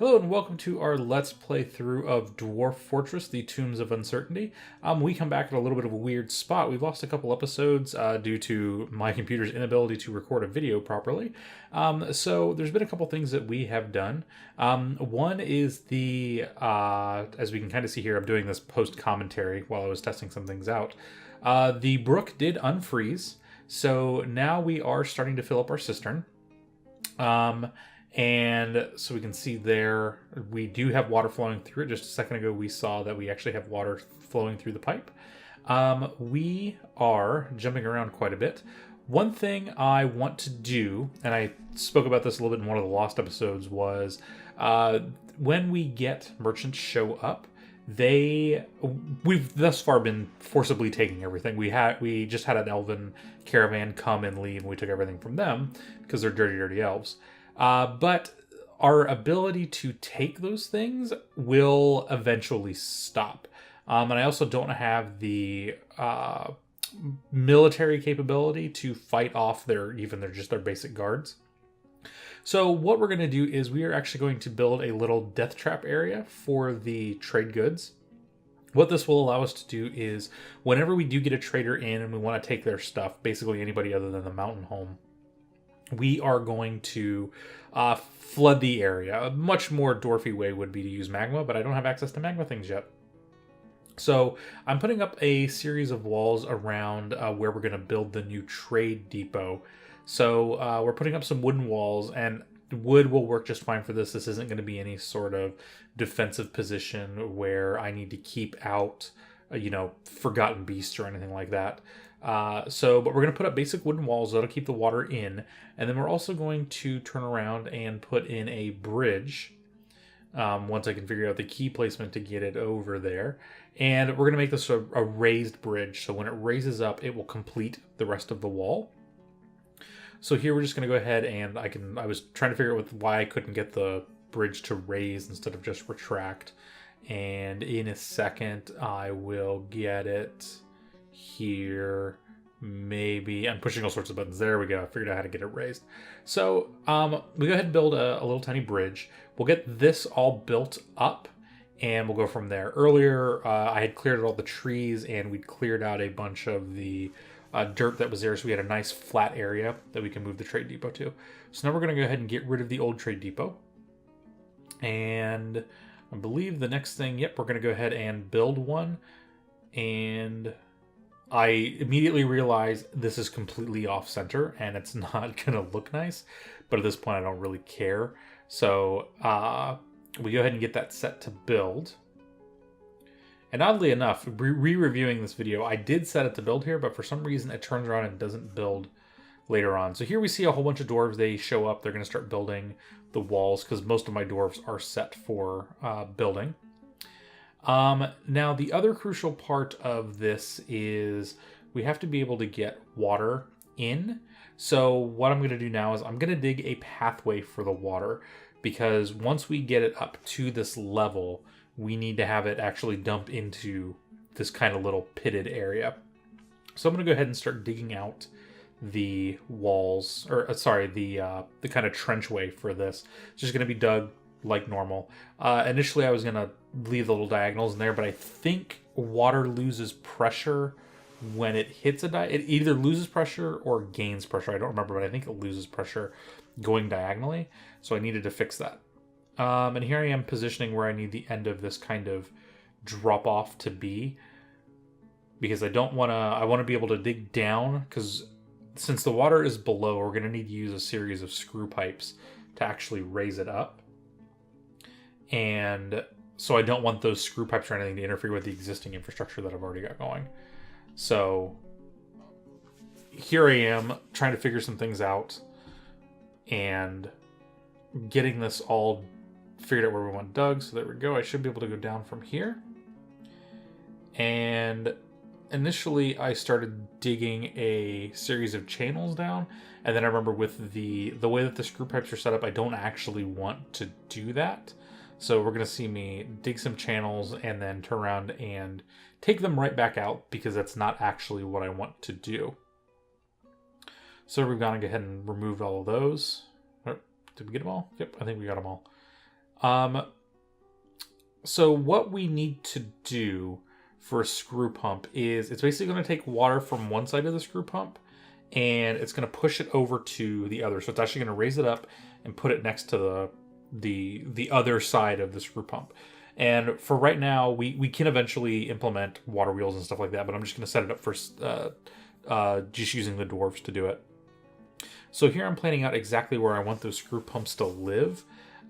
Hello and welcome to our Let's Play through of Dwarf Fortress, the Tombs of Uncertainty. We come back at a little bit of a weird spot. We've lost a couple episodes due to my computer's inability to record a video properly. So there's been a couple things that we have done. One is as we can kind of see here, I'm doing this post-commentary while I was testing some things out. The brook did unfreeze, so now we are starting to fill up our cistern. And so we can see there, we do have water flowing through it. Just a second ago, we saw that we actually have water flowing through the pipe. We are jumping around quite a bit. One thing I want to do, and I spoke about this a little bit in one of the lost episodes, was when we get merchants show up, we've thus far been forcibly taking everything. We just had an elven caravan come and leave, and we took everything from them because they're dirty elves. But our ability to take those things will eventually stop. And I also don't have the military capability to fight off their basic guards. So what we're going to do is we are actually going to build a little death trap area for the trade goods. What this will allow us to do is whenever we do get a trader in and we want to take their stuff, basically anybody other than the mountain home, we are going to flood the area. A much more dwarfy way would be to use magma, but I don't have access to magma things yet. So I'm putting up a series of walls around where we're going to build the new trade depot. So we're putting up some wooden walls, and wood will work just fine for this. This isn't going to be any sort of defensive position where I need to keep out, forgotten beasts or anything like that. But we're going to put up basic wooden walls that'll keep the water in, and then we're also going to turn around and put in a bridge once I can figure out the key placement to get it over there. And we're going to make this a raised bridge, so when it raises up, it will complete the rest of the wall. So here we're just going to go ahead and I was trying to figure out why I couldn't get the bridge to raise instead of just retract. And in a second, I will get it here. Maybe I'm pushing all sorts of buttons. There we go. I figured out how to get it raised. So we go ahead and build a little tiny bridge. We'll get this all built up and we'll go from there. Earlier, I had cleared all the trees and we'd cleared out a bunch of the dirt that was there, so we had a nice flat area that we can move the trade depot to. So now we're going to go ahead and get rid of the old trade depot. And I believe the next thing, we're going to go ahead and build one. And I immediately realize this is completely off center and it's not going to look nice. But at this point, I don't really care. So we go ahead and get that set to build. And oddly enough, re-reviewing this video, I did set it to build here, but for some reason it turns around and doesn't build later on. So here we see a whole bunch of dwarves. They show up. They're going to start building the walls because most of my dwarves are set for building. Now, the other crucial part of this is we have to be able to get water in. So what I'm going to do now is I'm going to dig a pathway for the water because once we get it up to this level, we need to have it actually dump into this kind of little pitted area. So I'm going to go ahead and start digging out the walls, the kind of trenchway for this. It's just going to be dug like normal. Initially, I was going to leave the little diagonals in there, but I think water loses pressure when it hits it either loses pressure or gains pressure. I don't remember, but I think it loses pressure going diagonally. So I needed to fix that. And here I am positioning where I need the end of this kind of drop off to be, because I want to be able to dig down, because since the water is below, we're going to need to use a series of screw pipes to actually raise it up. And so I don't want those screw pipes or anything to interfere with the existing infrastructure that I've already got going. So here I am trying to figure some things out and getting this all figured out where we want dug. So there we go. I should be able to go down from here. And initially I started digging a series of channels down. And then I remember with the way that the screw pipes are set up, I don't actually want to do that. So we're going to see me dig some channels and then turn around and take them right back out because that's not actually what I want to do. So we've gone ahead and removed all of those. Did we get them all? Yep, I think we got them all. Um, so what we need to do for a screw pump is it's basically going to take water from one side of the screw pump and it's going to push it over to the other. So it's actually going to raise it up and put it next to the other side of the screw pump. And for right now, we can eventually implement water wheels and stuff like that, but I'm just going to set it up for just using the dwarves to do it. So here I'm planning out exactly where I want those screw pumps to live.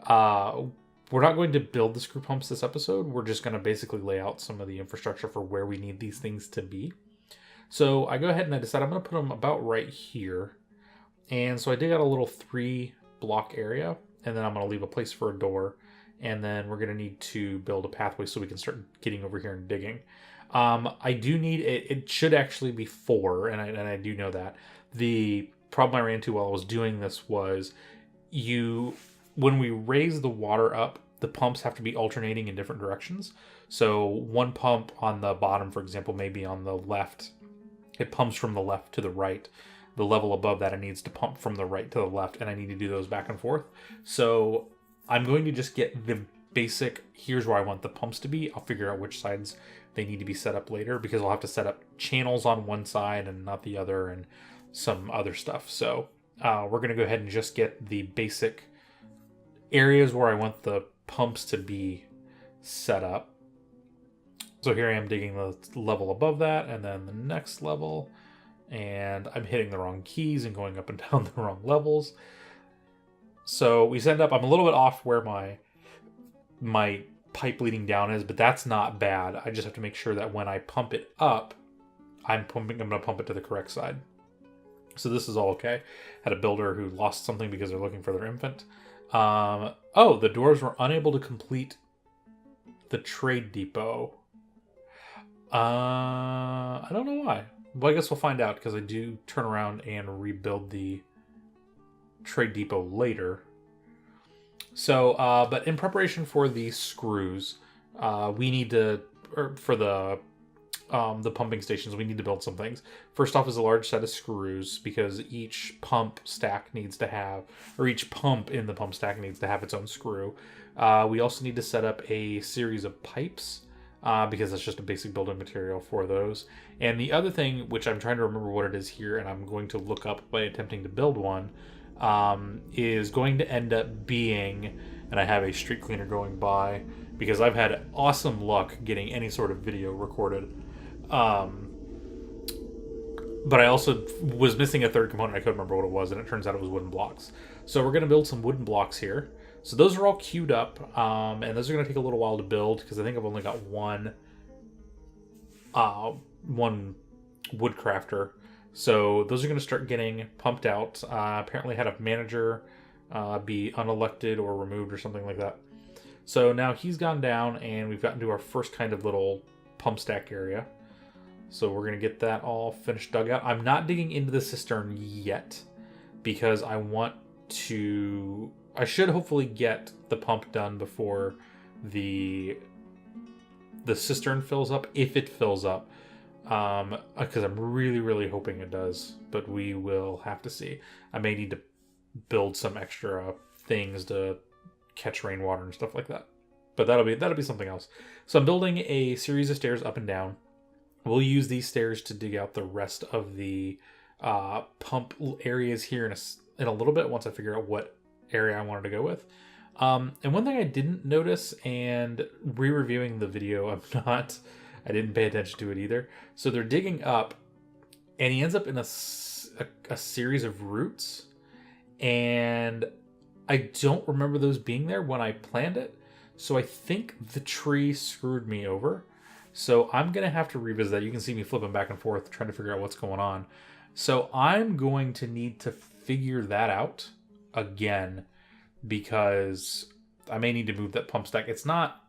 We're not going to build the screw pumps this episode. We're just going to basically lay out some of the infrastructure for where we need these things to be. So I go ahead and I decide I'm going to put them about right here. And so I dig out a little 3-block area, and then I'm going to leave a place for a door. And then we're going to need to build a pathway so we can start getting over here and digging. I do need it should actually be 4, and I do know that. The problem I ran into while I was doing this was when we raise the water up, the pumps have to be alternating in different directions. So one pump on the bottom, for example, may be on the left. It pumps from the left to the right. The level above that, it needs to pump from the right to the left, and I need to do those back and forth. So I'm going to just get the basic, here's where I want the pumps to be. I'll figure out which sides they need to be set up later, because I'll have to set up channels on one side and not the other and some other stuff. So we're going to go ahead and just get the basic areas where I want the pumps to be set up. So here I am digging the level above that and then the next level, and I'm hitting the wrong keys and going up and down the wrong levels. So we end up, I'm a little bit off where my pipe leading down is, but that's not bad. I just have to make sure that when I pump it up, I'm going to pump it to the correct side. So this is all okay. Had a builder who lost something because they're looking for their infant. Oh, the dwarves were unable to complete the trade depot. I don't know why. Well, I guess we'll find out, because I do turn around and rebuild the trade depot later. So, but in preparation for the screws, we need to, or for the pumping stations, we need to build some things. First off is a large set of screws, because each pump stack needs to have, or each pump in the pump stack needs to have its own screw. We also need to set up a series of pipes, because that's just a basic building material for those. And the other thing, which I'm trying to remember what it is here, and I'm going to look up by attempting to build one, is going to end up being, and I have a street cleaner going by, because I've had awesome luck getting any sort of video recorded. But I also was missing a third component. I couldn't remember what it was, and it turns out it was wooden blocks. So we're going to build some wooden blocks here. So those are all queued up, and those are going to take a little while to build, because I think I've only got one woodcrafter. So those are going to start getting pumped out. Apparently had a manager be unelected or removed or something like that. So now he's gone down, and we've gotten to our first kind of little pump stack area. So we're going to get that all finished dug out. I'm not digging into the cistern yet, because I should hopefully get the pump done before the cistern fills up, if it fills up. Because I'm really hoping it does, but we will have to see. I may need to build some extra things to catch rainwater and stuff like that, but that'll be something else. So I'm building a series of stairs up and down. We'll use these stairs to dig out the rest of the pump areas here in a little bit, once I figure out what area I wanted to go with. And one thing I didn't notice, and re-reviewing the video, I didn't pay attention to it either. So they're digging up, and he ends up in a series of roots, and I don't remember those being there when I planned it. So I think the tree screwed me over. So I'm going to have to revisit that. You can see me flipping back and forth trying to figure out what's going on. So I'm going to need to figure that out again, because I may need to move that pump stack. It's not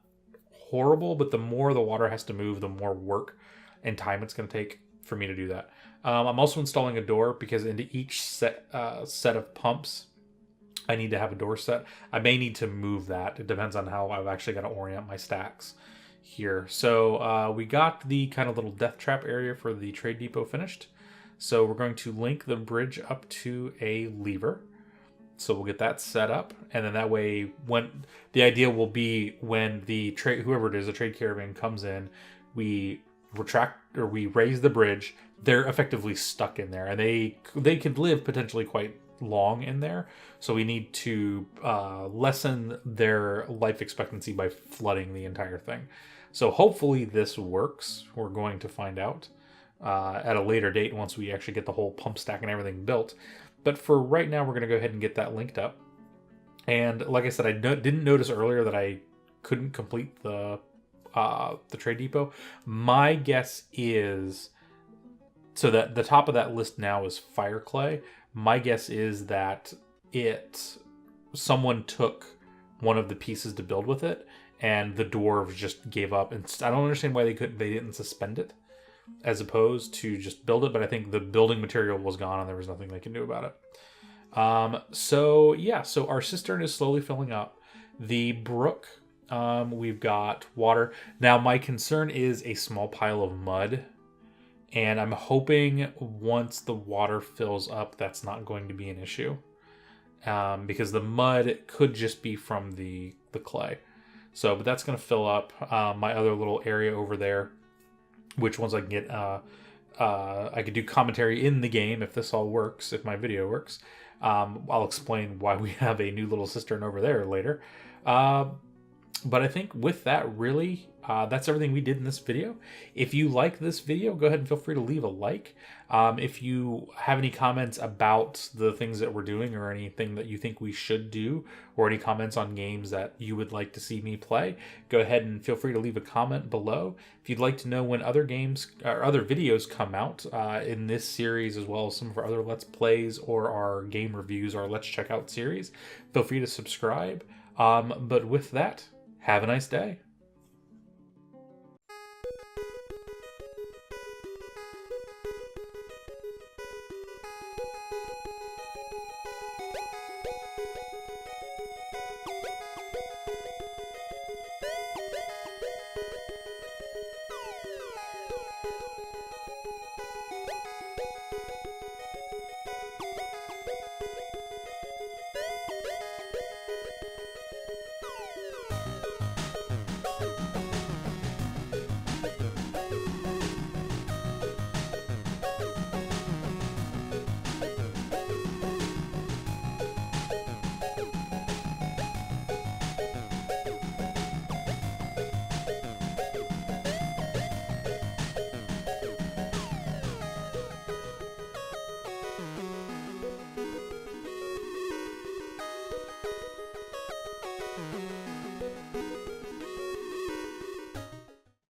horrible, but the more the water has to move, the more work and time it's going to take for me to do that. I'm also installing a door, because into each set of pumps, I need to have a door set. I may need to move that. It depends on how I've actually got to orient my stacks here. So we got the kind of little death trap area for the trade depot finished. So we're going to link the bridge up to a lever. So we'll get that set up, and then that way, when the idea will be when the trade, whoever it is, the trade caravan comes in, we retract or we raise the bridge. They're effectively stuck in there, and they could live potentially quite long in there. So we need to lessen their life expectancy by flooding the entire thing. So hopefully this works. We're going to find out at a later date once we actually get the whole pump stack and everything built. But for right now, we're going to go ahead and get that linked up. And like I said, I didn't notice earlier that I couldn't complete the trade depot. My guess is, so that the top of that list now is fire clay. My guess is that someone took one of the pieces to build with it, and the dwarves just gave up. And I don't understand why they didn't suspend it as opposed to just build it, but I think the building material was gone and there was nothing they can do about it. So our cistern is slowly filling up. The brook, we've got water. Now my concern is a small pile of mud, and I'm hoping once the water fills up, that's not going to be an issue. Because the mud could just be from the clay. So, but that's going to fill up my other little area over there, which once I can get, I could do commentary in the game if this all works, if my video works. I'll explain why we have a new little cistern over there later. But I think with that, really, that's everything we did in this video. If you like this video, go ahead and feel free to leave a like. If you have any comments about the things that we're doing or anything that you think we should do, or any comments on games that you would like to see me play, go ahead and feel free to leave a comment below. If you'd like to know when other games or other videos come out in this series, as well as some of our other Let's Plays or our game reviews or Let's Check Out series, feel free to subscribe. But with that, have a nice day.